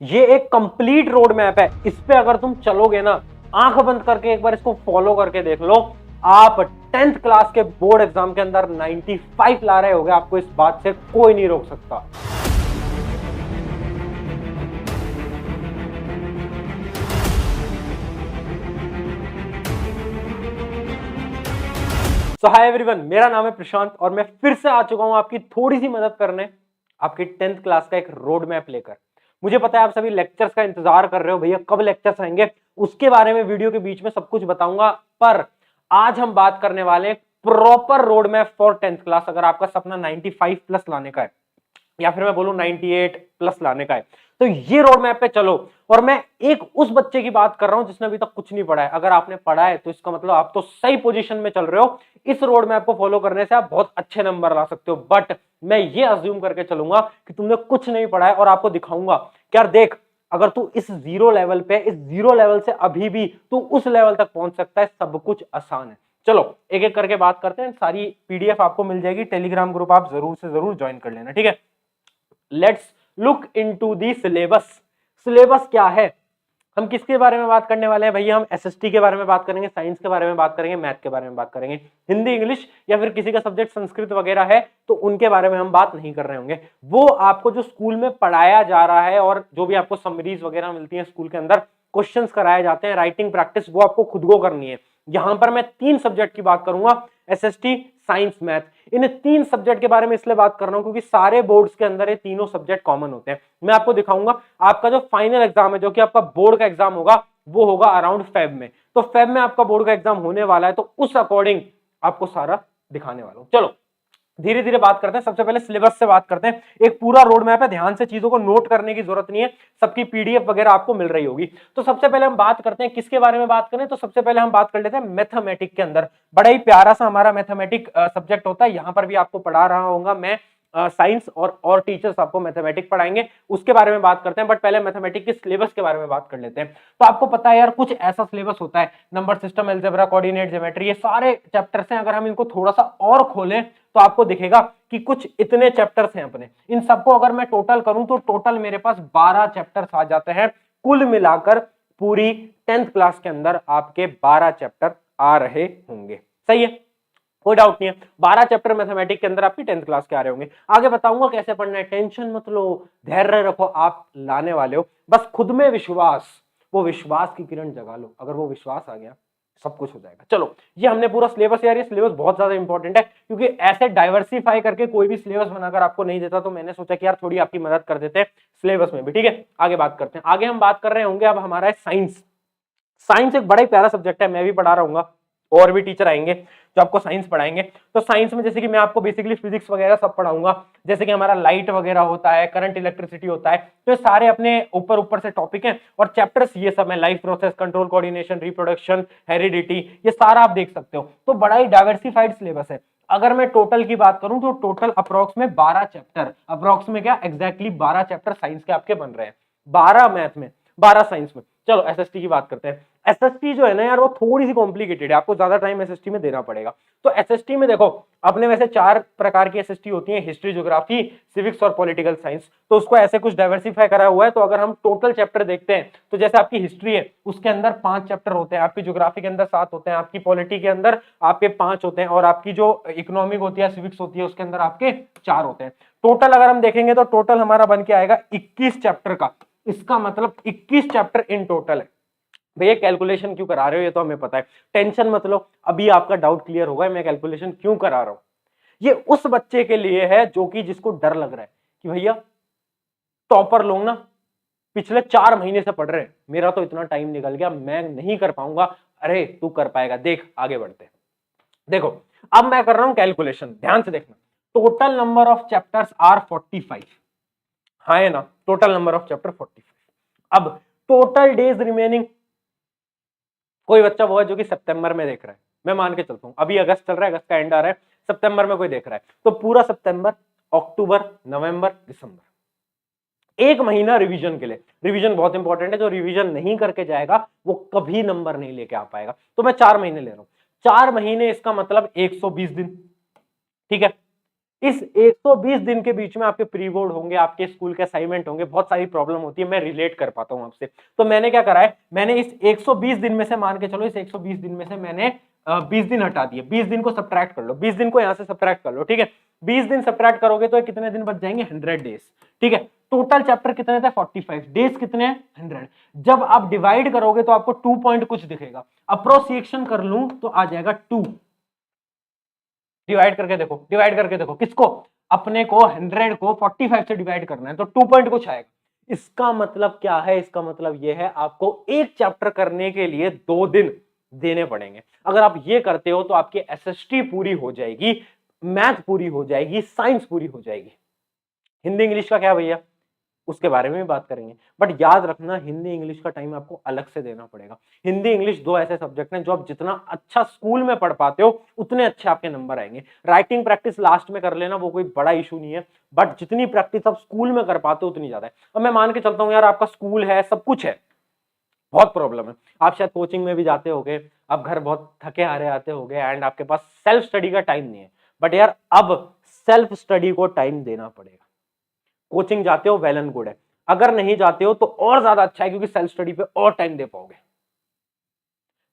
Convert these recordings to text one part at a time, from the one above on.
ये एक complete road map है। इस पे अगर तुम चलोगे ना, आंख बंद करके एक बार इसको फॉलो करके देख लो, आप 10th क्लास के बोर्ड एग्जाम के अंदर 95 ला रहे होगे। आपको इस बात से कोई नहीं रोक सकता। सो हाय एवरीवन, मेरा नाम है प्रशांत और मैं फिर से आ चुका हूं आपकी थोड़ी सी मदद करने, आपकी 10th क्लास का एक रोड मैप लेकर। मुझे पता है आप सभी लेक्चर्स का इंतजार कर रहे हो, भैया कब लेक्चर्स आएंगे। उसके बारे में वीडियो के बीच में सब कुछ बताऊंगा, पर आज हम बात करने वाले हैं proper road map for 10th class. अगर आपका सपना 95 प्लस लाने का है, या फिर मैं बोलूं 98 प्लस लाने का है, तो ये रोड मैप पे चलो। और मैं एक उस बच्चे की बात कर रहा हूं जिसने अभी तक कुछ नहीं पढ़ा है। अगर आपने पढ़ा है तो इसका मतलब आप तो सही पोजीशन में चल रहे हो। इस रोड मैप को फॉलो करने से आप बहुत अच्छे नंबर ला सकते हो। बट मैं ये अज्यूम करके चलूंगा कि तुमने कुछ नहीं पढ़ा है और आपको दिखाऊंगा कि यार देख, अगर तू इस जीरो लेवल पे, इस जीरो लेवल से अभी भी तू उस लेवल तक पहुंच सकता है। सब कुछ आसान है। चलो एक एक करके बात करते हैं। सारी पीडीएफ आपको मिल जाएगी, टेलीग्राम ग्रुप आप जरूर से जरूर ज्वाइन कर लेना, ठीक है। Let's look into the syllabus. Syllabus क्या है, हम किसके बारे में बात करने वाले हैं भैया? हम एसएसटी के बारे में बात करेंगे, साइंस के बारे में बात करेंगे, मैथ के बारे में बात करेंगे। हिंदी, इंग्लिश या फिर किसी का सब्जेक्ट संस्कृत वगैरह है तो उनके बारे में हम बात नहीं कर रहे होंगे। वो आपको जो स्कूल में पढ़ाया जा रहा है और जो भी आपको समरीज वगैरह मिलती है स्कूल के अंदर, क्वेश्चंस कराए जाते हैं, राइटिंग प्रैक्टिस, वो आपको खुद को करनी है। यहां पर मैं 3 सब्जेक्ट की बात करूंगा, एसएसटी, साइंस, मैथ। इन 3 सब्जेक्ट के बारे में इसलिए बात कर रहा हूं क्योंकि सारे बोर्ड्स के अंदर ये तीनों सब्जेक्ट कॉमन होते हैं। मैं आपको दिखाऊंगा। आपका जो फाइनल एग्जाम है, जो कि आपका बोर्ड का एग्जाम होगा, वो होगा अराउंड फेब में। तो फेब में आपका बोर्ड का एग्जाम होने वाला है, तो उस अकॉर्डिंग आपको सारा दिखाने वाला हूं। चलो धीरे धीरे बात करते हैं। सबसे पहले सिलेबस से बात करते हैं। एक पूरा रोड मैप है, ध्यान से चीजों को नोट करने की जरूरत नहीं है, सबकी पीडीएफ वगैरह आपको मिल रही होगी। तो सबसे पहले हम बात करते हैं किसके बारे में बात करें, तो सबसे पहले हम बात कर लेते हैं मैथमेटिक के अंदर। बड़ा ही प्यारा सा हमारा मैथमेटिक सब्जेक्ट होता है। यहां पर भी आपको पढ़ा रहा होगा मैं साइंस, और टीचर्स आपको मैथमेटिक्स पढ़ाएंगे, उसके बारे में बात करते हैं। बट पहले मैथमेटिक्स के सिलेबस के बारे में बात कर लेते हैं। तो आपको पता है यार, कुछ ऐसा सिलेबस होता है, number system, algebra, coordinate, geometry, ये सारे चैप्टर्स हैं। अगर हम इनको थोड़ा सा और खोलें तो आपको दिखेगा कि कुछ इतने चैप्टर्स हैं अपने। इन सबको अगर मैं टोटल करूं तो टोटल मेरे पास 12 चैप्टर्स आ जाते हैं। कुल मिलाकर पूरी 10th क्लास के अंदर आपके 12 चैप्टर आ रहे होंगे। सही है, कोई डाउट नहीं है। 12 चैप्टर मैथमेटिक्स के अंदर आपकी 10th क्लास के आ रहे होंगे। आगे बताऊंगा कैसे पढ़ना है, टेंशन मत लो, धैर्य रखो, आप लाने वाले हो। बस खुद में विश्वास, वो विश्वास की किरण जगा लो। अगर वो विश्वास आ गया, सब कुछ हो जाएगा। चलो, ये हमने पूरा सिलेबस, यार ये सिलेबस बहुत ज्यादा इंपॉर्टेंट है, क्योंकि ऐसे डाइवर्सिफाई करके कोई भी सिलेबस बनाकर आपको नहीं देता। तो मैंने सोचा कि यार थोड़ी आपकी मदद कर देते हैं सिलेबस में भी, ठीक है। आगे बात करते हैं। आगे हम बात कर रहे होंगे, अब हमारा है साइंस। साइंस एक बड़ा ही प्यारा सब्जेक्ट है, मैं भी पढ़ा रहा हूँ, और भी टीचर आएंगे जो आपको साइंस पढ़ाएंगे। तो साइंस में जैसे कि मैं आपको बेसिकली फिजिक्स वगैरह सब पढ़ाऊंगा, जैसे कि हमारा लाइट वगैरह होता है, करंट, इलेक्ट्रिसिटी होता है। तो ये सारे अपने ऊपर ऊपर से टॉपिक हैं, और चैप्टर्स ये सब है, life process, control, coordination, reproduction, heredity, ये सारा आप देख सकते हो। तो बड़ा ही डाइवर्सिफाइड सिलेबस है। अगर मैं टोटल की बात करूं तो टोटल अप्रोक्स में 12 चैप्टर, अप्रोक्स में क्या, एग्जैक्टली 12 चैप्टर साइंस के आपके बन रहे हैं। 12 मैथ में, 12 साइंस में। चलो एसएसटी की बात करते हैं। एसएसटी जो है ना यार, वो थोड़ी सी कॉम्प्लिकेटेड है, आपको ज्यादा टाइम एसएसटी में देना पड़ेगा। तो एसएसटी में देखो, अपने वैसे 4 प्रकार की एसएसटी होती है, हिस्ट्री, ज्योग्राफी, सिविक्स और पॉलिटिकल साइंस। तो उसको ऐसे कुछ डाइवर्सिफाई करा हुआ है। तो अगर हम टोटल चैप्टर देखते हैं, तो जैसे आपकी हिस्ट्री है, उसके अंदर 5 चैप्टर होते हैं, आपकी ज्योग्राफी के अंदर 7 होते हैं, आपकी पॉलिटी के अंदर आपके 5 होते हैं, और आपकी जो इकोनॉमिक होती है, सिविक्स होती है, उसके अंदर आपके 4 होते हैं। टोटल अगर हम देखेंगे तो टोटल हमारा बन के आएगा 21 चैप्टर का। इसका मतलब 21 चैप्टर इन टोटल है। भैया कैलकुलेशन क्यों करा रहे हो, ये तो हमें पता है, टेंशन मत लो, अभी आपका डाउट क्लियर होगा मैं कैलकुलेशन क्यों करा रहा हूं। ये उस बच्चे के लिए है जो कि जिसको डर लग रहा है कि भैया टॉपर लोग ना पिछले 4 महीने से पढ़ रहे हैं, मेरा तो इतना टाइम निकल गया, मैं नहीं कर पाऊंगा। अरे तू कर पाएगा, देख आगे बढ़ते हैं। देखो अब मैं कर रहा हूं कैलकुलेशन, ध्यान से देखना। Total number of chapters are 45, हाँ है ना, टोटल नंबर ऑफ चैप्टर 45। अब टोटल डेज रिमेनिंग, कोई बच्चा वो है जो कि सितंबर में देख रहा है, मैं मान के चलता हूं, अभी अगस्त चल रहा है, अगस्त का एंड आ रहा है, सितंबर में कोई देख रहा है, तो पूरा सितंबर, अक्टूबर, नवंबर, दिसंबर, 1 महीना रिवीजन के लिए। रिवीजन बहुत इंपॉर्टेंट है, जो रिवीजन नहीं करके जाएगा वो कभी नंबर नहीं लेके आ पाएगा। तो मैं 4 महीने ले रहा हूं, 4 महीने, इसका मतलब 120 दिन, ठीक है। इस 120 दिन के बीच में आपके प्री बोर्ड होंगे, आपके स्कूल के असाइनमेंट होंगे, बहुत सारी प्रॉब्लम होती है, मैं रिलेट कर पाता हूं आपसे। तो मैंने क्या करा है, मैंने इस 120 दिन में से, मान के चलो इस 120 दिन में से मैंने 20 दिन हटा दिए। 20 दिन को सब्ट्रैक्ट कर लो, 20 दिन को यहां से सब्ट्रैक्ट कर लो, ठीक है। 20 दिन सब्ट्रैक्ट करोगे तो कितने दिन बच जाएंगे, 100 डेज, ठीक है। टोटल चैप्टर कितने थे, 45, डेज कितने हैं, 100। जब आप डिवाइड करोगे तो आपको 2 पॉइंट कुछ दिखेगा, अप्रोसिएशन कर लूं तो आ जाएगा 2। डिवाइड करके देखो, डिवाइड करके देखो, किसको, अपने को 100 को 45 से डिवाइड करना है तो 2 पॉइंट कुछ आएगा। इसका मतलब क्या है, इसका मतलब यह है आपको एक चैप्टर करने के लिए 2 दिन देने पड़ेंगे। अगर आप ये करते हो तो आपकी एसएसटी पूरी हो जाएगी, मैथ पूरी हो जाएगी, साइंस पूरी हो जाएगी। हिंदी इंग्लिश का क्या भैया, उसके बारे में भी बात करेंगे, बट याद रखना हिंदी इंग्लिश का टाइम आपको अलग से देना पड़ेगा। हिंदी इंग्लिश दो ऐसे सब्जेक्ट हैं जो आप जितना अच्छा स्कूल में पढ़ पाते हो उतने अच्छे आपके नंबर आएंगे। राइटिंग प्रैक्टिस लास्ट में कर लेना, वो कोई बड़ा इशू नहीं है, बट जितनी प्रैक्टिस आप स्कूल में कर पाते हो उतनी ज्यादा है। अब मैं मान के चलता हूं यार आपका स्कूल है, सब कुछ है, बहुत प्रॉब्लम है, आप शायद कोचिंग में भी जाते होगे, आप घर बहुत थके हारे आते होगे एंड आपके पास सेल्फ स्टडी का टाइम नहीं है, बट यार अब सेल्फ स्टडी को टाइम देना पड़ेगा। कोचिंग जाते हो वेल एंड गुड है, अगर नहीं जाते हो तो और ज्यादा अच्छा है, क्योंकि सेल्फ स्टडी पे और टाइम दे पाओगे।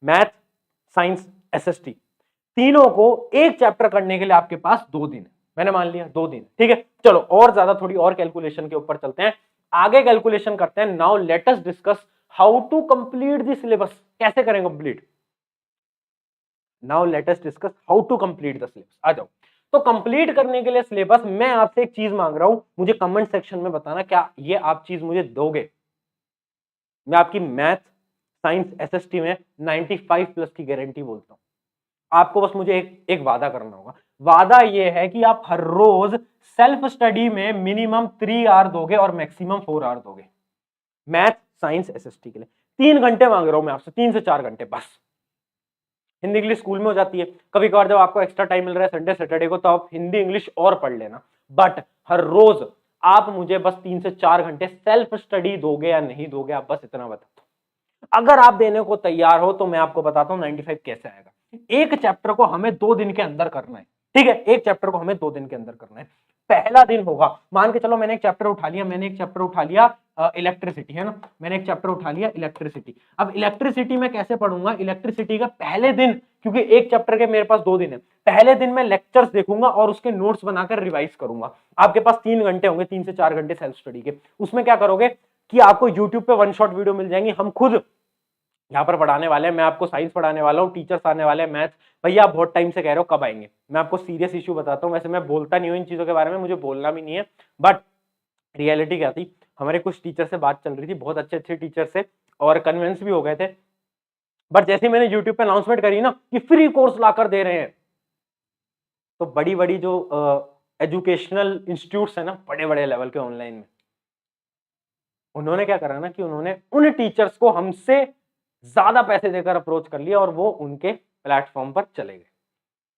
मैथ, साइंस, एसएसटी तीनों को एक चैप्टर करने के लिए आपके पास 2 दिन, मैंने मान लिया 2 दिन, ठीक है। चलो और ज्यादा थोड़ी और कैलकुलेशन के ऊपर चलते हैं, आगे कैलकुलेशन करते हैं। Now let us discuss how to complete the syllabus, कैसे करें complete. Now let us discuss how to complete the syllabus. आ जाओ, तो कंप्लीट करने के लिए सिलेबस मैं आपसे एक चीज मांग रहा हूं, मुझे कमेंट सेक्शन में बताना क्या ये आप चीज मुझे दोगे। मैं आपकी मैथ, साइंस, एसएसटी में 95 प्लस की गारंटी बोलता हूं। आपको बस मुझे एक वादा करना होगा, वादा ये है कि आप हर रोज सेल्फ स्टडी में मिनिमम 3 आवर दोगे और मैक्सिमम 4 आवर दोगे। मैथ, साइंस, एसएसटी के लिए 3 घंटे मांग रहा हूं मैं आपसे, 3 से 4 घंटे बस। हिंदी इंग्लिश स्कूल में हो जाती है, कभी कभार जब आपको एक्स्ट्रा टाइम मिल रहा है संडे सैटरडे को, तो आप हिंदी इंग्लिश और पढ़ लेना, बट हर रोज आप मुझे बस 3 से 4 घंटे सेल्फ स्टडी दोगे या नहीं दोगे, आप बस इतना बता दो। अगर आप देने को तैयार हो तो मैं आपको बताता हूं 95 कैसे आएगा। एक चैप्टर को हमें 2 दिन के अंदर करना है, ठीक है, एक चैप्टर को हमें 2 दिन के अंदर करना है। पहला दिन होगा, मान के चलो मैंने एक चैप्टर उठा लिया, इलेक्ट्रिसिटी, है ना, मैंने एक चैप्टर उठा लिया इलेक्ट्रिसिटी। अब इलेक्ट्रिसिटी में कैसे पढ़ूंगा, इलेक्ट्रिसिटी का पहले दिन, क्योंकि एक चैप्टर के मेरे पास 2 दिन है, पहले दिन मैं लेक्चर्स देखूंगा और उसके नोट्स बनाकर रिवाइज करूंगा। आपके पास 3 घंटे होंगे, 3 से 4 घंटे सेल्फ स्टडी के। उसमें क्या करोगे कि आपको यूट्यूब पे 1 शॉट वीडियो मिल जाएंगी, हम खुद यहाँ पर पढ़ाने वाले हैं, मैं आपको साइंस पढ़ाने वाला हूँ, टीचर्स आने वाले हैं, मैथ। भैया आप बहुत टाइम से कह रहे हो कब आएंगे, मैं आपको सीरियस इशू बताता हूँ। वैसे मैं बोलता नहीं हूँ इन चीजों के बारे में, मुझे बोलना भी नहीं है, बट रियलिटी क्या थी, हमारे कुछ टीचर से बात चल रही थी, बहुत अच्छे अच्छे टीचर से, और कन्विंस भी हो गए थे। बट जैसे ही मैंने यूट्यूब पे अनाउंसमेंट करी ना कि फ्री कोर्स लाकर दे रहे हैं, तो बड़ी बड़ी जो एजुकेशनल इंस्टीट्यूट्स है ना, बड़े बड़े लेवल के ऑनलाइन में, उन्होंने क्या करा ना कि उन्होंने उन टीचर्स को हमसे ज्यादा पैसे देकर अप्रोच कर लिया और वो उनके प्लेटफॉर्म पर चले गए।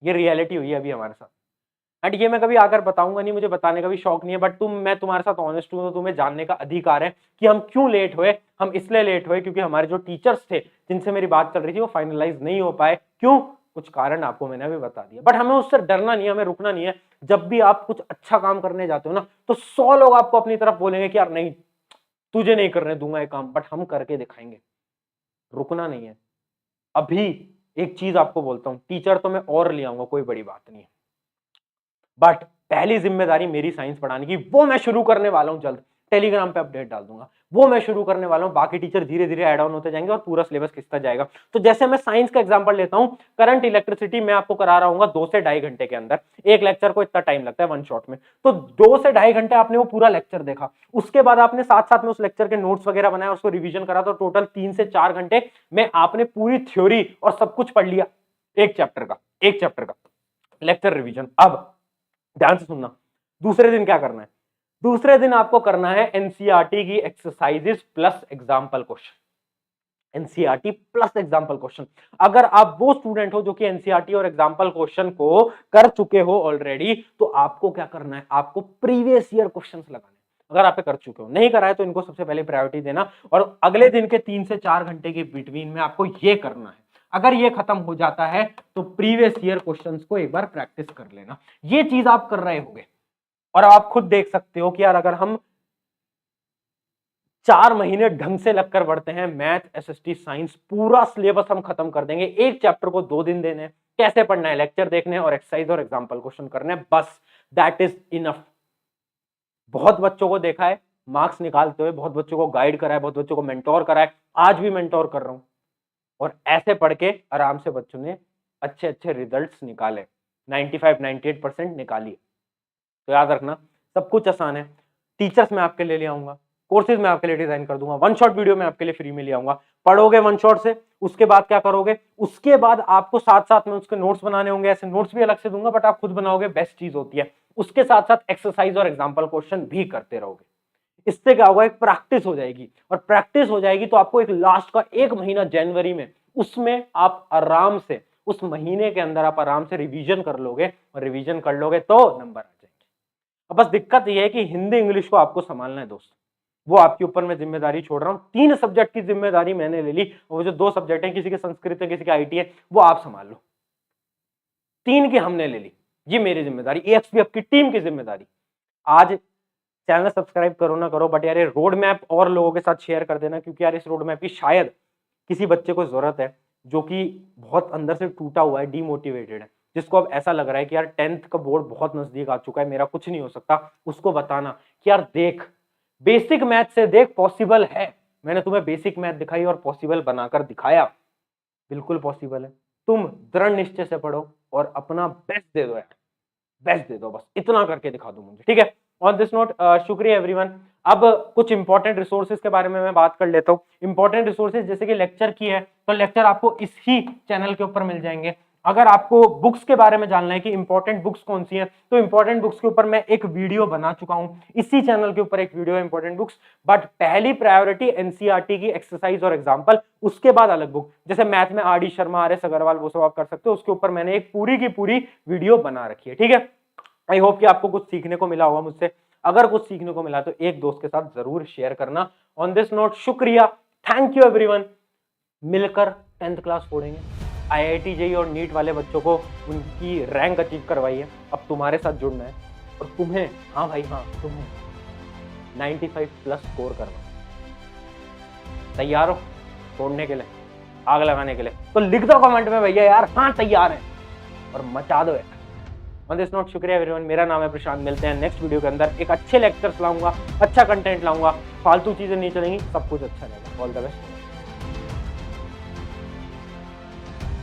ये रियलिटी हुई है अभी हमारे साथ, एंड ये मैं कभी आकर बताऊंगा नहीं, मुझे बताने का भी शौक नहीं है, बट मैं तुम्हारे साथ ऑनेस्ट हूं, तो तुम्हें जानने का अधिकार है कि हम क्यों लेट हुए। हम इसलिए लेट हुए क्योंकि हमारे जो टीचर्स थे जिनसे मेरी बात चल रही थी वो फाइनलाइज नहीं हो पाए। क्यों, कुछ कारण आपको मैंने अभी बता दिया, बट हमें उससे डरना नहीं है, हमें रुकना नहीं है। जब भी आप कुछ अच्छा काम करने जाते हो ना, तो 100 लोग आपको अपनी तरफ बोलेंगे कि यार नहीं, तुझे नहीं करने दूंगा ये काम, बट हम करके दिखाएंगे, रुकना नहीं है। अभी एक चीज आपको बोलता हूं, टीचर तो मैं और ले आऊंगा, कोई बड़ी बात नहीं है, बट पहली जिम्मेदारी मेरी साइंस पढ़ाने की, वो मैं शुरू करने वाला हूं जल्द, टेलीग्राम पे अपडेट डाल दूंगा, वो मैं शुरू करने वाला हूं। बाकी टीचर धीरे धीरे ऐड ऑन होते जाएंगे और पूरा सिलेबस खिंचता जाएगा। तो जैसे मैं साइंस का एग्जांपल लेता हूं, करंट इलेक्ट्रिसिटी मैं आपको करा रहा हूं 2 से 2.5 घंटे के अंदर, एक लेक्चर को इतना टाइम लगता है 1 शॉट में, तो 2 से 2.5 घंटे आपने वो पूरा लेक्चर देखा, उसके बाद आपने साथ साथ में उस लेक्चर के नोट्स वगैरह बनाया, उसको रिविजन करा, तो टोटल 3 से 4 घंटे में आपने पूरी थ्योरी और सब कुछ पढ़ लिया, एक चैप्टर का लेक्चर रिविजन। अब ध्यान से सुनना, दूसरे दिन क्या करना है, दूसरे दिन आपको करना है एनसीईआरटी की exercises plus example question, NCERT plus example question. अगर आप वो स्टूडेंट हो जो कि एनसीईआरटी और एग्जांपल क्वेश्चन को कर चुके हो ऑलरेडी, तो आपको क्या करना है, आपको प्रीवियस ईयर क्वेश्चंस लगाने। अगर आप कर चुके हो, नहीं करा है तो इनको सबसे पहले प्रायोरिटी देना, और अगले दिन के 3 से 4 घंटे के बिटवीन में आपको ये करना है। अगर ये खत्म हो जाता है तो प्रीवियस ईयर क्वेश्चंस को एक बार प्रैक्टिस कर लेना। ये चीज आप कर रहे होगे और आप खुद देख सकते हो कि यार अगर हम 4 महीने ढंग से लगकर बढ़ते हैं, मैथ, एसएसटी, साइंस पूरा सिलेबस हम खत्म कर देंगे। एक चैप्टर को 2 दिन देने, कैसे पढ़ना है, लेक्चर देखने और एक्सरसाइज और एग्जाम्पल क्वेश्चन करने, बस दैट इज इनफ। बहुत बच्चों को देखा है मार्क्स निकालते हुए, बहुत बच्चों को गाइड करा है, बहुत बच्चों को मेंटोर करा है, आज भी मेंटोर कर रहा हूं और ऐसे पढ़ के आराम से बच्चों ने अच्छे अच्छे रिजल्ट्स निकाले, 95-98% निकाली। तो याद रखना सब कुछ आसान है। टीचर्स मैं आपके लिए ले आऊंगा, कोर्सेज मैं आपके लिए डिजाइन कर दूंगा, वन शॉट वीडियो मैं आपके लिए फ्री में ले आऊंगा। पढ़ोगे वन शॉट से, उसके बाद क्या करोगे, उसके बाद आपको साथ साथ में उसके नोट्स बनाने होंगे। ऐसे नोट्स भी अलग से दूंगा बट आप खुद बनाओगे, बेस्ट चीज होती है। उसके साथ साथ एक्सरसाइज और एग्जाम्पल क्वेश्चन भी करते रहोगे। इससे क्या होगा, एक प्रैक्टिस हो जाएगी और प्रैक्टिस हो जाएगी तो आपको एक लास्ट का 1 महीना जनवरी में, उसमें आप आराम से उस महीने के अंदर आप आराम से रिवीजन कर लोगे और रिवीजन कर लोगे तो नंबर आ जाएंगे। अब बस दिक्कत यह है कि हिंदी इंग्लिश को आपको संभालना है दोस्त, वो आपके ऊपर मैं जिम्मेदारी छोड़ रहा हूं। 3 सब्जेक्ट की जिम्मेदारी मैंने ले ली और वो जो 2 सब्जेक्ट हैं, किसी के संस्कृत है किसी के आईटी है, वो आप संभाल लो। 3 की हमने ले ली, ये मेरी जिम्मेदारी, EXP आपकी टीम की जिम्मेदारी। आज चैनल सब्सक्राइब करो ना करो बट यार ये रोड मैप और लोगों के साथ शेयर कर देना, क्योंकि यार इस रोड मैप की शायद किसी बच्चे को जरूरत है जो कि बहुत अंदर से टूटा हुआ है, डीमोटिवेटेड है, जिसको अब ऐसा लग रहा है कि यार 10th का बोर्ड बहुत नजदीक आ चुका है, मेरा कुछ नहीं हो सकता। उसको बताना कि यार देख, बेसिक मैथ से देख, पॉसिबल है। मैंने तुम्हें बेसिक मैथ दिखाई और पॉसिबल बनाकर दिखाया, बिल्कुल पॉसिबल है। तुम दृढ़ निश्चय से पढ़ो और अपना बेस्ट दे दो यार, बेस्ट दे दो, बस इतना करके दिखा दो मुझे, ठीक है। ऑन दिस नोट शुक्रिया एवरीवन। अब कुछ इंपॉर्टेंट रिसोर्सेज के बारे में मैं बात कर लेता हूँ। इंपॉर्टेंट रिसोर्सेज जैसे कि लेक्चर की है तो लेक्चर आपको इसी चैनल के ऊपर मिल जाएंगे। अगर आपको बुक्स के बारे में जानना है कि इंपॉर्टेंट बुक्स कौन सी हैं, तो इंपॉर्टेंट बुक्स के ऊपर मैं एक वीडियो बना चुका हूं, इसी चैनल के ऊपर एक वीडियो है इंपॉर्टेंट बुक्स। बट पहली प्रायोरिटी एनसीईआरटी की एक्सरसाइज और एग्जांपल, उसके बाद अलग बुक, जैसे मैथ में R D Sharma, RS Agarwal, वो सब आप कर सकते हो, उसके ऊपर मैंने एक पूरी की पूरी वीडियो बना रखी है, ठीक है। आई होप कि आपको कुछ सीखने को मिला होगा मुझसे। अगर कुछ सीखने को मिला तो एक दोस्त के साथ जरूर शेयर करना। ऑन दिस नोट शुक्रिया, थैंक यू एवरीवन। मिलकर 10th क्लास फोड़ेंगे। IIT JEE और नीट वाले बच्चों को उनकी रैंक अचीव करवाई है, अब तुम्हारे साथ जुड़ना है और तुम्हें, हाँ भाई हाँ, तुम्हें 95+ स्कोर करना। तैयार हो तोड़ने के लिए, आग लगाने के लिए? तो लिख दो कमेंट में भैया यार हाँ तैयार है, और मचा दो यार। ऑन दिस नोट शुक्रिया एवरीवन, मेरा नाम है प्रशांत। मिलते हैं नेक्स्ट वीडियो के अंदर। एक अच्छे लेक्चर्स लाऊंगा, अच्छा कंटेंट लाऊंगा, फालतू चीजें नहीं चलेंगी, सब कुछ अच्छा रहेगा। All the best.